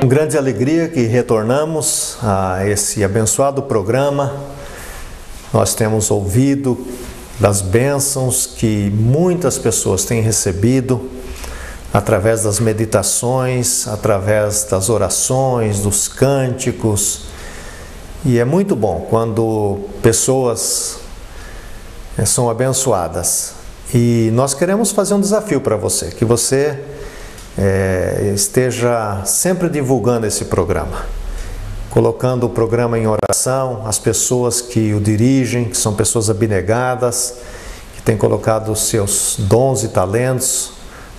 Com grande alegria que retornamos a esse abençoado programa. Nós temos ouvido das bênçãos que muitas pessoas têm recebido através das meditações, através das orações, dos cânticos. E é muito bom quando pessoas são abençoadas. E nós queremos fazer um desafio para você, que você esteja sempre divulgando esse programa, colocando o programa em oração, as pessoas que o dirigem, que são pessoas abnegadas, que têm colocado os seus dons e talentos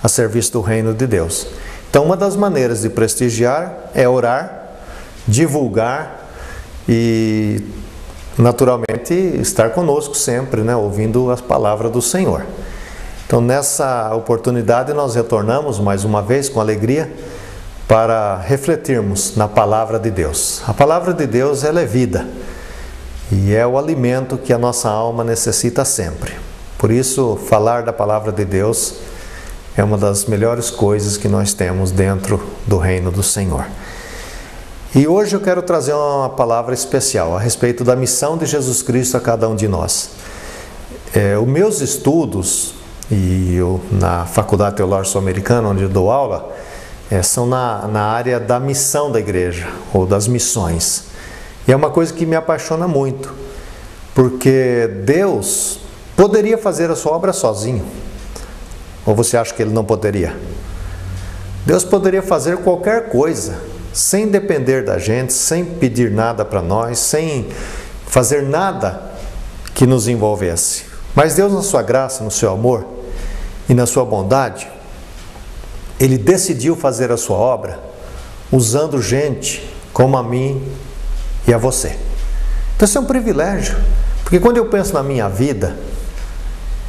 a serviço do reino de Deus. Então, uma das maneiras de prestigiar é orar, divulgar e, naturalmente, estar conosco sempre, ouvindo a palavra do Senhor. Então, nessa oportunidade, nós retornamos mais uma vez com alegria para refletirmos na palavra de Deus. A palavra de Deus, ela é vida e é o alimento que a nossa alma necessita sempre. Por isso, falar da palavra de Deus é uma das melhores coisas que nós temos dentro do reino do Senhor. E hoje eu quero trazer uma palavra especial a respeito da missão de Jesus Cristo a cada um de nós. Os meus estudos, e eu, na Faculdade Teológica Sul-Americana, onde eu dou aula, são na área da missão da igreja, ou das missões. E é uma coisa que me apaixona muito, porque Deus poderia fazer a sua obra sozinho. Ou você acha que Ele não poderia? Deus poderia fazer qualquer coisa, sem depender da gente, sem pedir nada para nós, sem fazer nada que nos envolvesse. Mas Deus, na sua graça, no seu amor e na sua bondade, Ele decidiu fazer a sua obra usando gente como a mim e a você. Então isso é um privilégio, porque quando eu penso na minha vida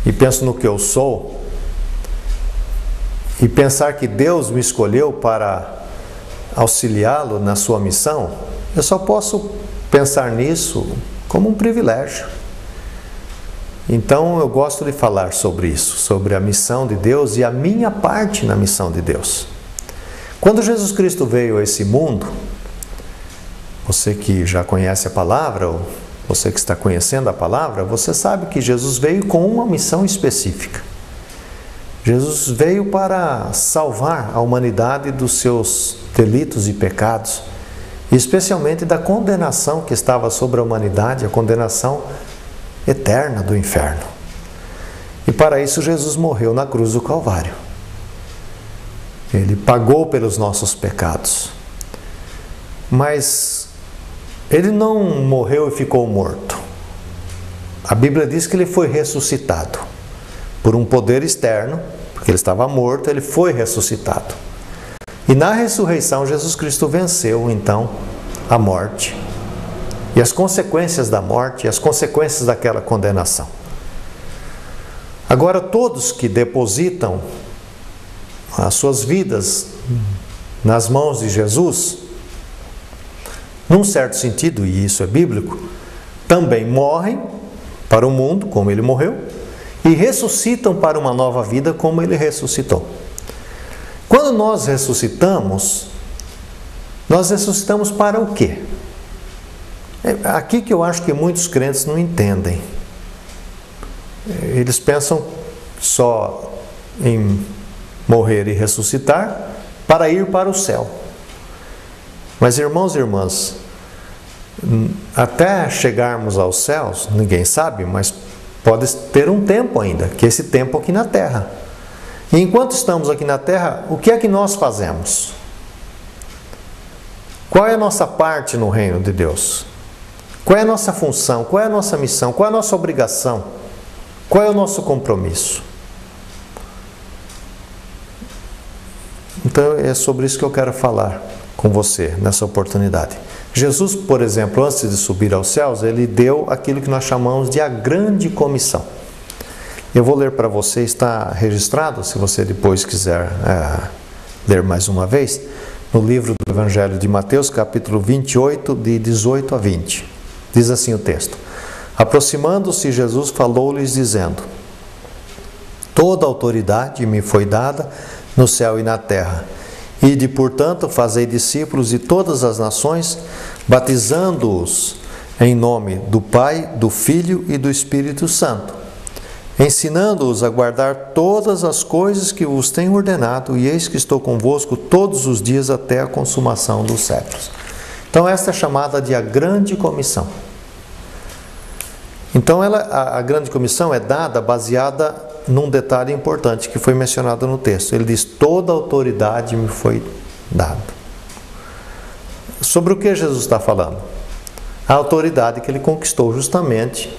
e penso no que eu sou, e pensar que Deus me escolheu para auxiliá-lo na sua missão, eu só posso pensar nisso como um privilégio. Então eu gosto de falar sobre isso, sobre a missão de Deus e a minha parte na missão de Deus. Quando Jesus Cristo veio a esse mundo, você que já conhece a palavra, ou você que está conhecendo a palavra, você sabe que Jesus veio com uma missão específica. Jesus veio para salvar a humanidade dos seus delitos e pecados, especialmente da condenação que estava sobre a humanidade, a condenação eterna do inferno. E para isso Jesus morreu na cruz do Calvário. Ele pagou pelos nossos pecados. Mas Ele não morreu e ficou morto. A Bíblia diz que Ele foi ressuscitado por um poder externo, porque Ele estava morto, Ele foi ressuscitado. E na ressurreição Jesus Cristo venceu então a morte e as consequências da morte e as consequências daquela condenação. Agora todos que depositam as suas vidas nas mãos de Jesus, num certo sentido, e isso é bíblico, também morrem para o mundo, como Ele morreu, e ressuscitam para uma nova vida, como Ele ressuscitou. Quando nós ressuscitamos para o quê? É aqui que eu acho que muitos crentes não entendem. Eles pensam só em morrer e ressuscitar para ir para o céu. Mas, irmãos e irmãs, até chegarmos aos céus, ninguém sabe, mas pode ter um tempo ainda, que é esse tempo aqui na terra. E enquanto estamos aqui na terra, o que é que nós fazemos? Qual é a nossa parte no reino de Deus? Qual é a nossa função? Qual é a nossa missão? Qual é a nossa obrigação? Qual é o nosso compromisso? Então é sobre isso que eu quero falar com você nessa oportunidade. Jesus, por exemplo, antes de subir aos céus, Ele deu aquilo que nós chamamos de a grande comissão. Eu vou ler para você, está registrado, se você depois quiser ler mais uma vez, no livro do Evangelho de Mateus, capítulo 28, de 18 a 20. Diz assim o texto: aproximando-se, Jesus falou-lhes dizendo: toda autoridade me foi dada no céu e na terra. Ide, portanto, fazei discípulos de todas as nações, batizando-os em nome do Pai, do Filho e do Espírito Santo, ensinando-os a guardar todas as coisas que vos tenho ordenado, e eis que estou convosco todos os dias até a consumação dos séculos. Então esta é chamada de a grande comissão. Então a grande comissão é dada baseada num detalhe importante que foi mencionado no texto. Ele diz: toda autoridade me foi dada. Sobre o que Jesus está falando? A autoridade que ele conquistou justamente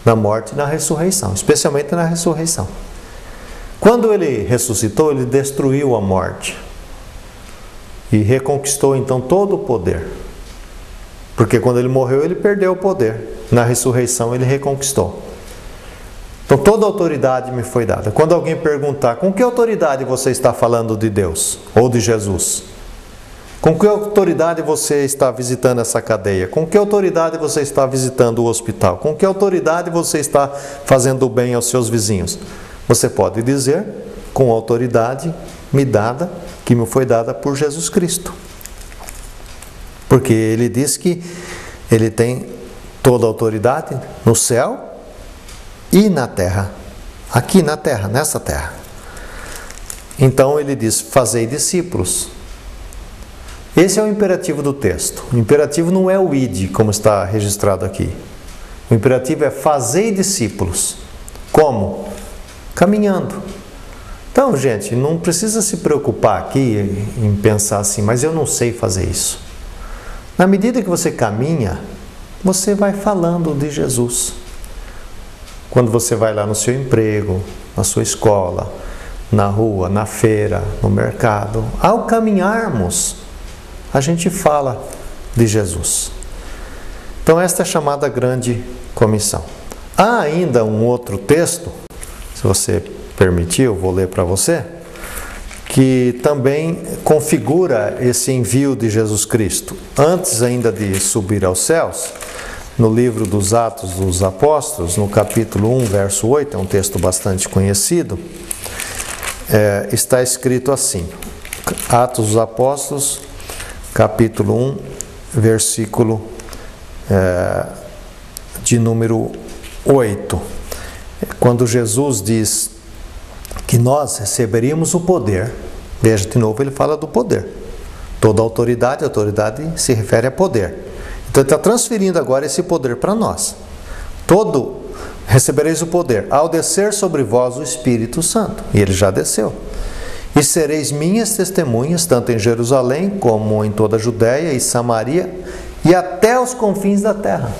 na morte e na ressurreição, especialmente na ressurreição. Quando ele ressuscitou, ele destruiu a morte e reconquistou então todo o poder. Porque quando ele morreu, ele perdeu o poder. Na ressurreição, ele reconquistou. Então, toda autoridade me foi dada. Quando alguém perguntar, com que autoridade você está falando de Deus ou de Jesus? Com que autoridade você está visitando essa cadeia? Com que autoridade você está visitando o hospital? Com que autoridade você está fazendo o bem aos seus vizinhos? Você pode dizer, com autoridade me dada, que me foi dada por Jesus Cristo. Porque ele diz que ele tem toda a autoridade no céu e na terra. Aqui na terra, nessa terra. Então ele diz: fazei discípulos. Esse é o imperativo do texto. O imperativo não é o ide, como está registrado aqui. O imperativo é fazei discípulos. Como? Caminhando. Então, gente, não precisa se preocupar aqui em pensar assim, mas eu não sei fazer isso. Na medida que você caminha, você vai falando de Jesus. Quando você vai lá no seu emprego, na sua escola, na rua, na feira, no mercado, ao caminharmos, a gente fala de Jesus. Então esta é chamada grande comissão. Há ainda um outro texto, se você permitir, eu vou ler para você, que também configura esse envio de Jesus Cristo. Antes ainda de subir aos céus, no livro dos Atos dos Apóstolos, no capítulo 1, verso 8, é um texto bastante conhecido, está escrito assim, Atos dos Apóstolos, capítulo 1, versículo de número 8, quando Jesus diz que nós receberíamos o poder. Veja, de novo ele fala do poder. Toda autoridade se refere a poder. Então ele está transferindo agora esse poder para nós. Recebereis o poder ao descer sobre vós o Espírito Santo. E ele já desceu. E sereis minhas testemunhas, tanto em Jerusalém, como em toda a Judéia e Samaria, e até os confins da terra.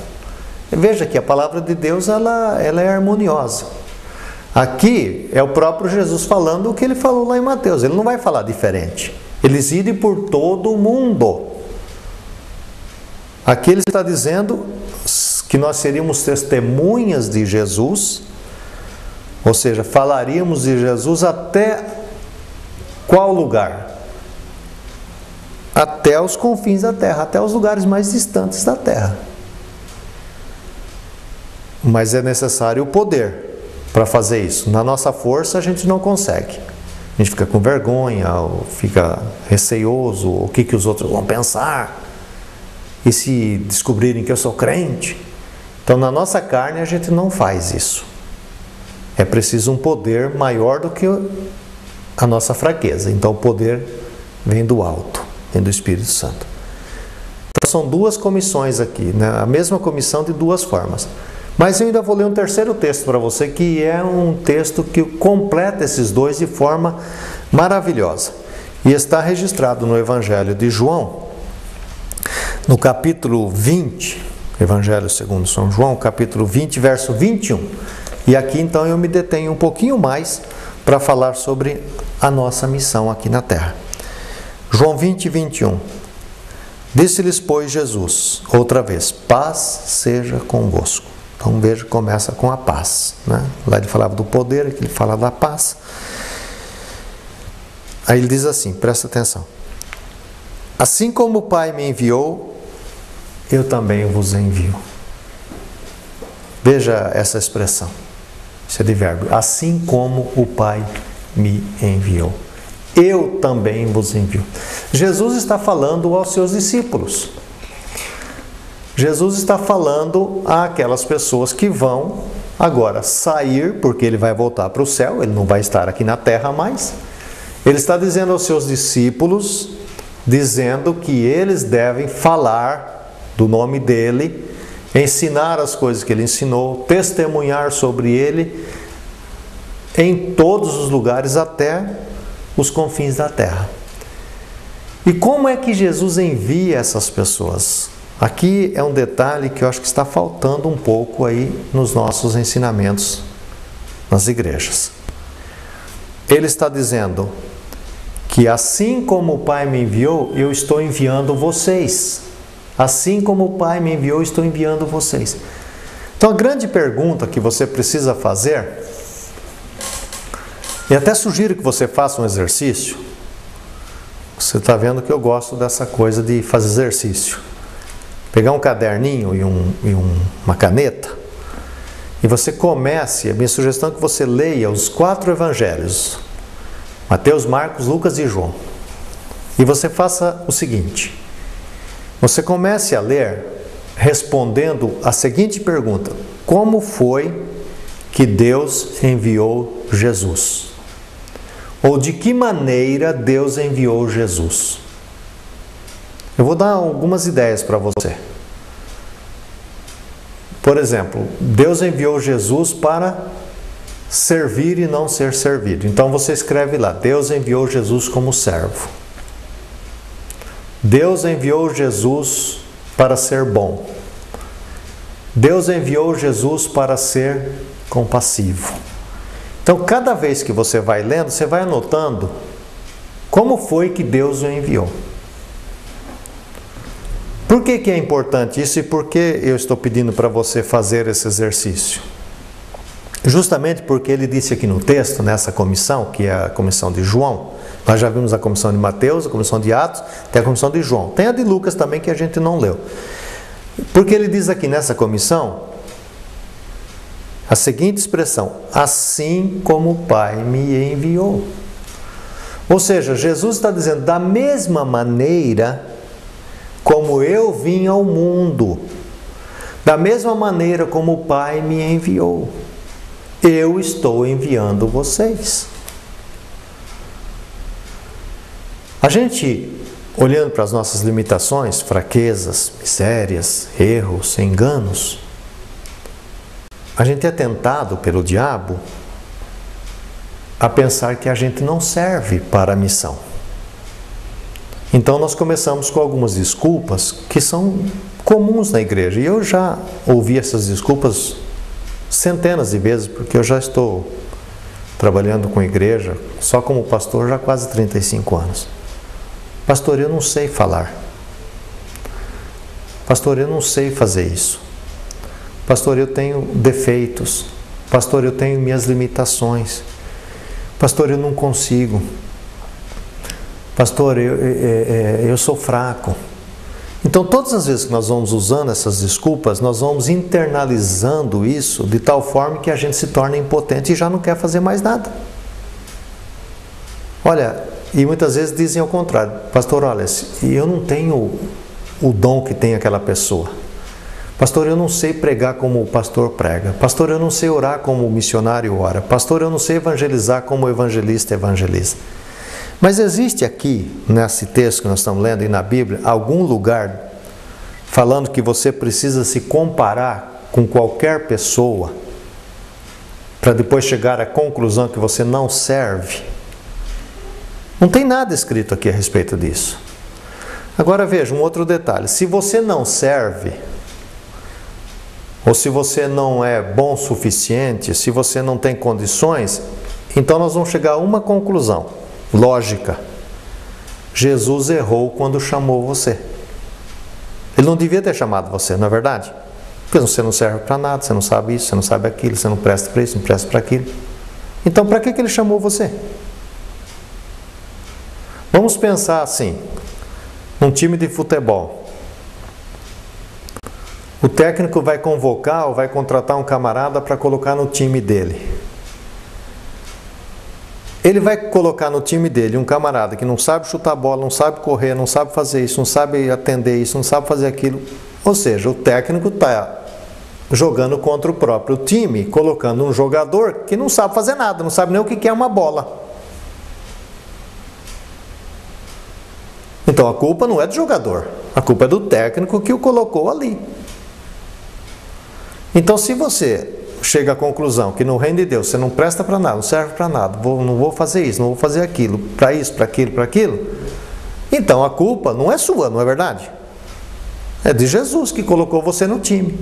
Veja que a palavra de Deus ela é harmoniosa. Aqui é o próprio Jesus falando o que ele falou lá em Mateus. Ele não vai falar diferente. Eles irem por todo o mundo. Aqui ele está dizendo que nós seríamos testemunhas de Jesus, ou seja, falaríamos de Jesus até qual lugar? Até os confins da terra, até os lugares mais distantes da terra. Mas é necessário o poder para fazer isso. Na nossa força a gente não consegue. A gente fica com vergonha, ou fica receoso, o que os outros vão pensar. E se descobrirem que eu sou crente? Então na nossa carne a gente não faz isso. É preciso um poder maior do que a nossa fraqueza. Então o poder vem do alto, vem do Espírito Santo. Então são duas comissões aqui, né? A mesma comissão de duas formas. Mas eu ainda vou ler um terceiro texto para você, que é um texto que completa esses dois de forma maravilhosa. E está registrado no Evangelho de João, no capítulo 20, Evangelho segundo São João, capítulo 20, verso 21. E aqui então eu me detenho um pouquinho mais para falar sobre a nossa missão aqui na terra. João 20, 21. Disse-lhes, pois, Jesus, outra vez, paz seja convosco. Então veja, começa com a paz, né? Lá ele falava do poder, aqui ele fala da paz. Aí ele diz assim, presta atenção. Assim como o Pai me enviou, eu também vos envio. Veja essa expressão. Isso é de verbo. Assim como o Pai me enviou, eu também vos envio. Jesus está falando aos seus discípulos. Jesus está falando àquelas pessoas que vão agora sair, porque ele vai voltar para o céu, ele não vai estar aqui na terra mais. Ele está dizendo aos seus discípulos, dizendo que eles devem falar do nome dele, ensinar as coisas que ele ensinou, testemunhar sobre ele em todos os lugares, até os confins da terra. E como é que Jesus envia essas pessoas? Aqui é um detalhe que eu acho que está faltando um pouco aí nos nossos ensinamentos nas igrejas. Ele está dizendo que assim como o Pai me enviou, eu estou enviando vocês. Assim como o Pai me enviou, eu estou enviando vocês. Então a grande pergunta que você precisa fazer, e até sugiro que você faça um exercício. Você está vendo que eu gosto dessa coisa de fazer exercício. Pegar um caderninho e uma caneta, e você comece, a minha sugestão é que você leia os 4 evangelhos, Mateus, Marcos, Lucas e João. E você faça o seguinte, você comece a ler respondendo a seguinte pergunta: como foi que Deus enviou Jesus? Ou de que maneira Deus enviou Jesus? Eu vou dar algumas ideias para você. Por exemplo, Deus enviou Jesus para servir e não ser servido. Então você escreve lá, Deus enviou Jesus como servo. Deus enviou Jesus para ser bom. Deus enviou Jesus para ser compassivo. Então cada vez que você vai lendo, você vai anotando como foi que Deus o enviou. Por que é importante isso e por que eu estou pedindo para você fazer esse exercício? Justamente porque ele disse aqui no texto, nessa comissão, que é a comissão de João, nós já vimos a comissão de Mateus, a comissão de Atos, tem a comissão de João. Tem a de Lucas também que a gente não leu. Porque ele diz aqui nessa comissão a seguinte expressão: assim como o Pai me enviou. Ou seja, Jesus está dizendo, da mesma maneira como eu vim ao mundo, da mesma maneira como o Pai me enviou, eu estou enviando vocês. A gente, olhando para as nossas limitações, fraquezas, misérias, erros, enganos, a gente é tentado pelo diabo a pensar que a gente não serve para a missão. Então nós começamos com algumas desculpas que são comuns na igreja. E eu já ouvi essas desculpas centenas de vezes, porque eu já estou trabalhando com igreja, só como pastor, já há quase 35 anos. Pastor, eu não sei falar. Pastor, eu não sei fazer isso. Pastor, eu tenho defeitos. Pastor, eu tenho minhas limitações. Pastor, eu não consigo. Pastor, eu sou fraco. Então, todas as vezes que nós vamos usando essas desculpas, nós vamos internalizando isso de tal forma que a gente se torna impotente e já não quer fazer mais nada. Olha, e muitas vezes dizem ao contrário: pastor, olha, eu não tenho o dom que tem aquela pessoa. Pastor, eu não sei pregar como o pastor prega. Pastor, eu não sei orar como o missionário ora. Pastor, eu não sei evangelizar como o evangelista evangeliza. Mas existe aqui, nesse texto que nós estamos lendo e na Bíblia, algum lugar falando que você precisa se comparar com qualquer pessoa para depois chegar à conclusão que você não serve? Não tem nada escrito aqui a respeito disso. Agora veja um outro detalhe: se você não serve, ou se você não é bom o suficiente, se você não tem condições, então nós vamos chegar a uma conclusão lógica: Jesus errou quando chamou você. Ele não devia ter chamado você, não é verdade? Porque você não serve para nada, você não sabe isso, você não sabe aquilo, você não presta para isso, não presta para aquilo. Então para que ele chamou você? Vamos pensar assim, num time de futebol. O técnico vai convocar ou vai contratar um camarada para colocar no time dele. ele vai colocar no time dele um camarada que não sabe chutar bola, não sabe correr, não sabe fazer isso, não sabe atender isso, não sabe fazer aquilo. Ou seja, o técnico está jogando contra o próprio time, colocando um jogador que não sabe fazer nada, não sabe nem o que é uma bola. Então a culpa não é do jogador, a culpa é do técnico que o colocou ali. Então se você chega à conclusão que no reino de Deus você não presta para nada, não serve para nada, não vou fazer isso, não vou fazer aquilo, para isso, para aquilo, então a culpa não é sua, não é verdade? É de Jesus que colocou você no time.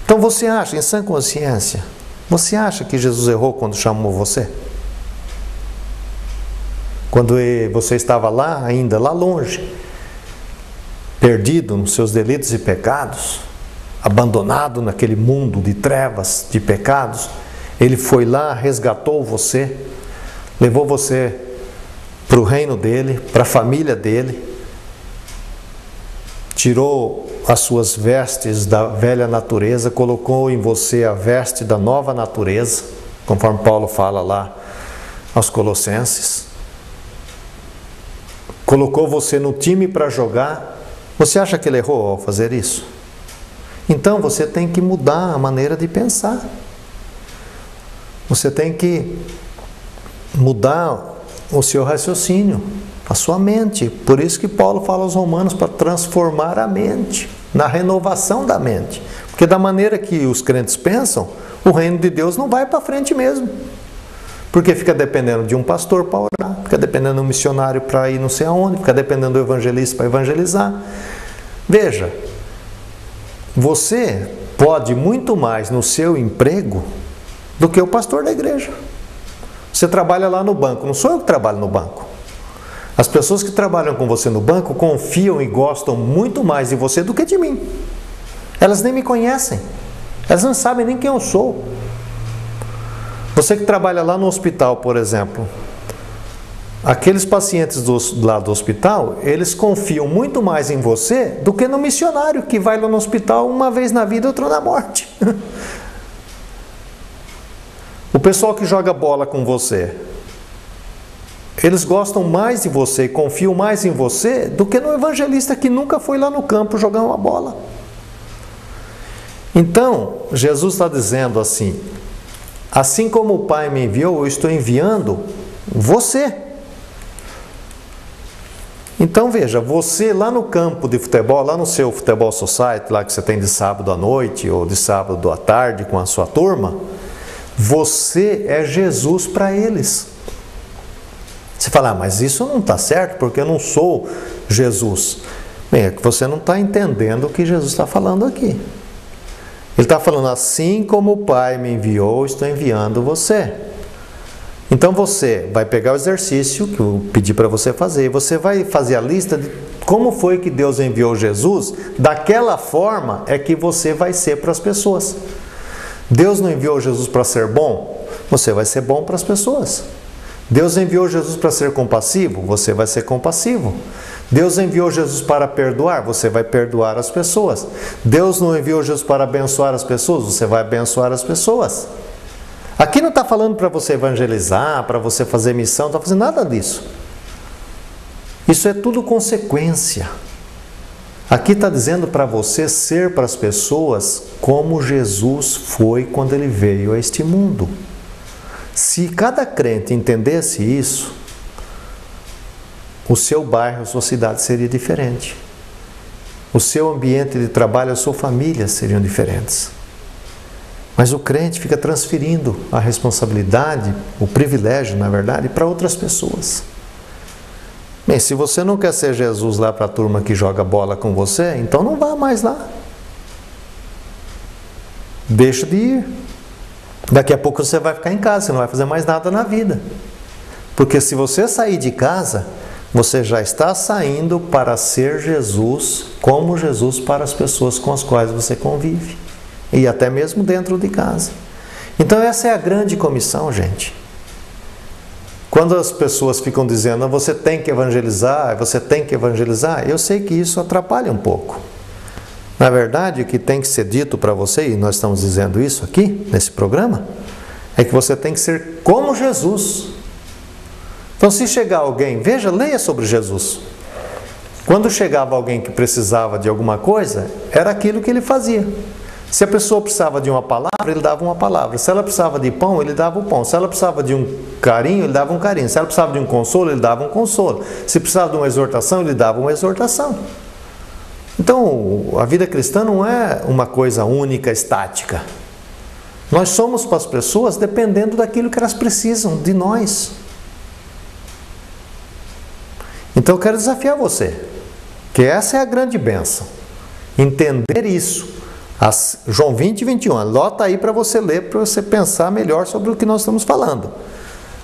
Então você acha, em sã consciência, você acha que Jesus errou quando chamou você? Quando você estava lá, ainda lá longe, perdido nos seus delitos e pecados, abandonado naquele mundo de trevas, de pecados, Ele foi lá, resgatou você, levou você para o reino dEle, para a família dEle, tirou as suas vestes da velha natureza, colocou em você a veste da nova natureza, conforme Paulo fala lá aos Colossenses. Colocou você no time para jogar. Você acha que ele errou ao fazer isso? Então você tem que mudar a maneira de pensar. Você tem que mudar o seu raciocínio, a sua mente. Por isso que Paulo fala aos Romanos para transformar a mente, na renovação da mente. Porque da maneira que os crentes pensam, o reino de Deus não vai para frente mesmo. Porque fica dependendo de um pastor para orar, fica dependendo de um missionário para ir não sei aonde, fica dependendo do evangelista para evangelizar. Veja, você pode muito mais no seu emprego do que o pastor da igreja. Você trabalha lá no banco, não sou eu que trabalho no banco. As pessoas que trabalham com você no banco confiam e gostam muito mais de você do que de mim. Elas nem me conhecem, elas não sabem nem quem eu sou. Você que trabalha lá no hospital, por exemplo, aqueles pacientes lá do hospital, eles confiam muito mais em você do que no missionário que vai lá no hospital uma vez na vida e outra na morte. O pessoal que joga bola com você, eles gostam mais de você, confiam mais em você do que no evangelista que nunca foi lá no campo jogar uma bola. Então, Jesus está dizendo assim: assim como o Pai me enviou, eu estou enviando você. Então veja, você lá no campo de futebol, lá no seu futebol society, lá que você tem de sábado à noite ou de sábado à tarde com a sua turma, você é Jesus para eles. Você fala, mas isso não está certo porque eu não sou Jesus. Bem, é que você não está entendendo o que Jesus está falando aqui. Ele está falando, assim como o Pai me enviou, estou enviando você. Então você vai pegar o exercício que eu pedi para você fazer, você vai fazer a lista de como foi que Deus enviou Jesus, daquela forma é que você vai ser para as pessoas. Deus não enviou Jesus para ser bom? Você vai ser bom para as pessoas. Deus enviou Jesus para ser compassivo? Você vai ser compassivo. Deus enviou Jesus para perdoar? Você vai perdoar as pessoas. Deus não enviou Jesus para abençoar as pessoas? Você vai abençoar as pessoas. Aqui não está falando para você evangelizar, para você fazer missão, não está fazendo nada disso. Isso é tudo consequência. Aqui está dizendo para você ser para as pessoas como Jesus foi quando ele veio a este mundo. Se cada crente entendesse isso, o seu bairro, a sua cidade seria diferente. O seu ambiente de trabalho, a sua família seriam diferentes. Mas o crente fica transferindo a responsabilidade, o privilégio, na verdade, para outras pessoas. Bem, se você não quer ser Jesus lá para a turma que joga bola com você, então não vá mais lá. Deixa de ir. Daqui a pouco você vai ficar em casa, você não vai fazer mais nada na vida. Porque se você sair de casa, você já está saindo para ser Jesus, como Jesus para as pessoas com as quais você convive. E até mesmo dentro de casa. Então essa é a grande comissão, gente. Quando as pessoas ficam dizendo, você tem que evangelizar, eu sei que isso atrapalha um pouco. Na verdade, o que tem que ser dito para você, e nós estamos dizendo isso aqui, nesse programa, é que você tem que ser como Jesus. Então, se chegar alguém, veja, leia sobre Jesus. Quando chegava alguém que precisava de alguma coisa, era aquilo que ele fazia. Se a pessoa precisava de uma palavra, ele dava uma palavra. Se ela precisava de pão, ele dava o pão. Se ela precisava de um carinho, ele dava um carinho. Se ela precisava de um consolo, ele dava um consolo. Se precisava de uma exortação, ele dava uma exortação. Então, a vida cristã não é uma coisa única, estática. Nós somos para as pessoas dependendo daquilo que elas precisam de nós. Então, eu quero desafiar você, que essa é a grande bênção. Entender isso. João 20, 21. Anota aí para você ler, para você pensar melhor sobre o que nós estamos falando.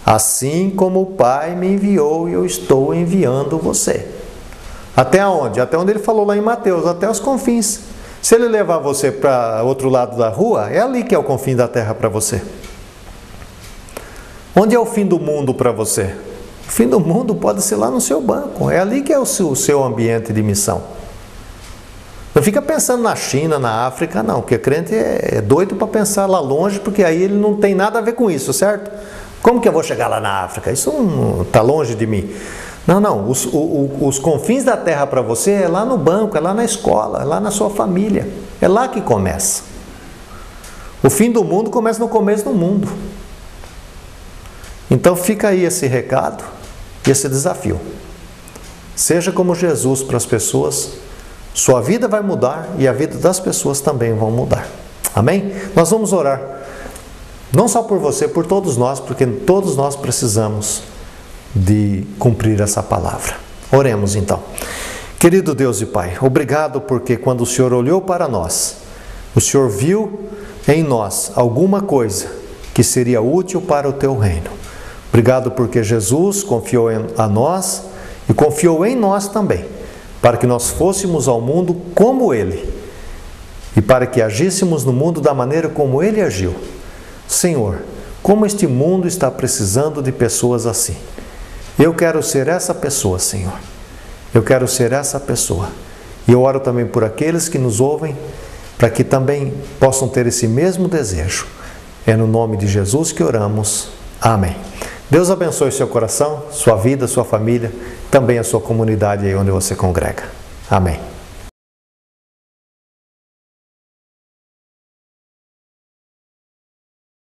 Assim como o Pai me enviou, eu estou enviando você. Até onde? Até onde ele falou lá em Mateus, até os confins. Se ele levar você para outro lado da rua, é ali que é o confim da terra para você. Onde é o fim do mundo para você? O fim do mundo pode ser lá no seu banco. É ali que é o seu ambiente de missão. Não fica pensando na China, na África, não. Porque crente é doido para pensar lá longe, porque aí ele não tem nada a ver com isso, certo? Como que eu vou chegar lá na África? Isso não está longe de mim. Não, não. Os confins da terra para você é lá no banco, é lá na escola, é lá na sua família. É lá que começa. O fim do mundo começa no começo do mundo. Então fica aí esse recado, esse desafio. Seja como Jesus para as pessoas, sua vida vai mudar e a vida das pessoas também vão mudar. Amém? Nós vamos orar, não só por você, por todos nós, porque todos nós precisamos de cumprir essa palavra. Oremos então. Querido Deus e Pai, obrigado porque quando o Senhor olhou para nós, o Senhor viu em nós alguma coisa que seria útil para o Teu reino. Obrigado porque Jesus confiou a nós e confiou em nós também, para que nós fôssemos ao mundo como Ele e para que agíssemos no mundo da maneira como Ele agiu. Senhor, como este mundo está precisando de pessoas assim. Eu quero ser essa pessoa, Senhor. Eu quero ser essa pessoa. E eu oro também por aqueles que nos ouvem, para que também possam ter esse mesmo desejo. É no nome de Jesus que oramos. Amém. Deus abençoe seu coração, sua vida, sua família, também a sua comunidade aí onde você congrega. Amém.